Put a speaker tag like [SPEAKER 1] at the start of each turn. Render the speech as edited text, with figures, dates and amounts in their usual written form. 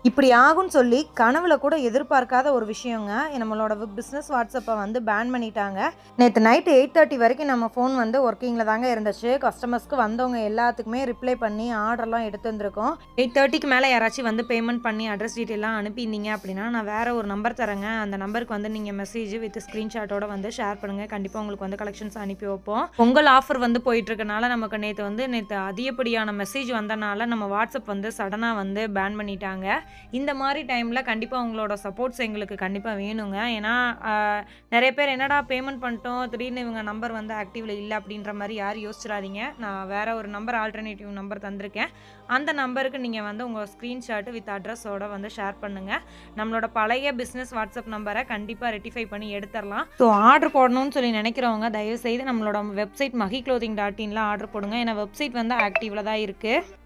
[SPEAKER 1] இப்படி ஆகும்னு சொல்லி கனவுல கூட எதிர்பார்க்காத ஒரு விஷயங்க. நம்மளோட பிஸ்னஸ் வாட்ஸ்அப்பை வந்து பேன் பண்ணிட்டாங்க. நேற்று நைட்டு 8:30 வரைக்கும் நம்ம ஃபோன் வந்து ஒர்க்கிங்கில் தாங்க இருந்துச்சு. கஸ்டமர்ஸ்க்கு வந்தவங்க எல்லாத்துக்குமே ரிப்ளை பண்ணி ஆர்டர்லாம் எடுத்து வந்திருக்கோம். 8:30க்கு மேலே யாராச்சும் வந்து பேமெண்ட் பண்ணி அட்ரஸ் டீட்டெயிலாம் அனுப்பியிருந்தீங்க அப்படின்னா நான் வேறு ஒரு நம்பர் தரேங்க. அந்த நம்பருக்கு வந்து நீங்கள் மெசேஜ் வித் ஸ்க்ரீன்ஷாட்டோட வந்து ஷேர் பண்ணுங்கள். கண்டிப்பாக உங்களுக்கு வந்து கலெக்ஷன்ஸ் அனுப்பி வைப்போம். பொங்கல் ஆஃபர் வந்து போயிட்டுருக்கனால நமக்கு நேற்று அதிகப்படியான மெசேஜ் வந்தனால நம்ம வாட்ஸ்அப் வந்து சடனாக வந்து பேன் பண்ணிட்டாங்க. இந்த மாதிரி டைமில் கண்டிப்பாக உங்களோட சப்போர்ட்ஸ் எங்களுக்கு கண்டிப்பாக வேணுங்க. ஏன்னா நிறைய பேர் என்னடா பேமெண்ட் பண்ணிட்டோம் திடீர்னு இவங்க நம்பர் வந்து ஆக்டிவில் இல்லை அப்படின்ற மாதிரி யாரும் யோசிச்சிடாதீங்க. நான் வேறு ஒரு நம்பர் ஆல்டர்னேட்டிவ் நம்பர் தந்திருக்கேன். அந்த நம்பருக்கு நீங்கள் வந்து உங்கள் ஸ்க்ரீன்ஷாட்டு வித் அட்ரஸோட வந்து ஷேர் பண்ணுங்கள். நம்மளோட பழைய பிஸ்னஸ் வாட்ஸ்அப் நம்பரை கண்டிப்பாக ரெட்டிஃபை பண்ணி எடுத்துடலாம். ஸோ ஆர்டர் போடணும்னு சொல்லி நினைக்கிறவங்க தயவுசெய்து நம்மளோட வெப்சைட் mahi clothing.in ஆர்டர் போடுங்க. ஏன்னா வெப்சைட் வந்து ஆக்டிவில் தான் இருக்குது.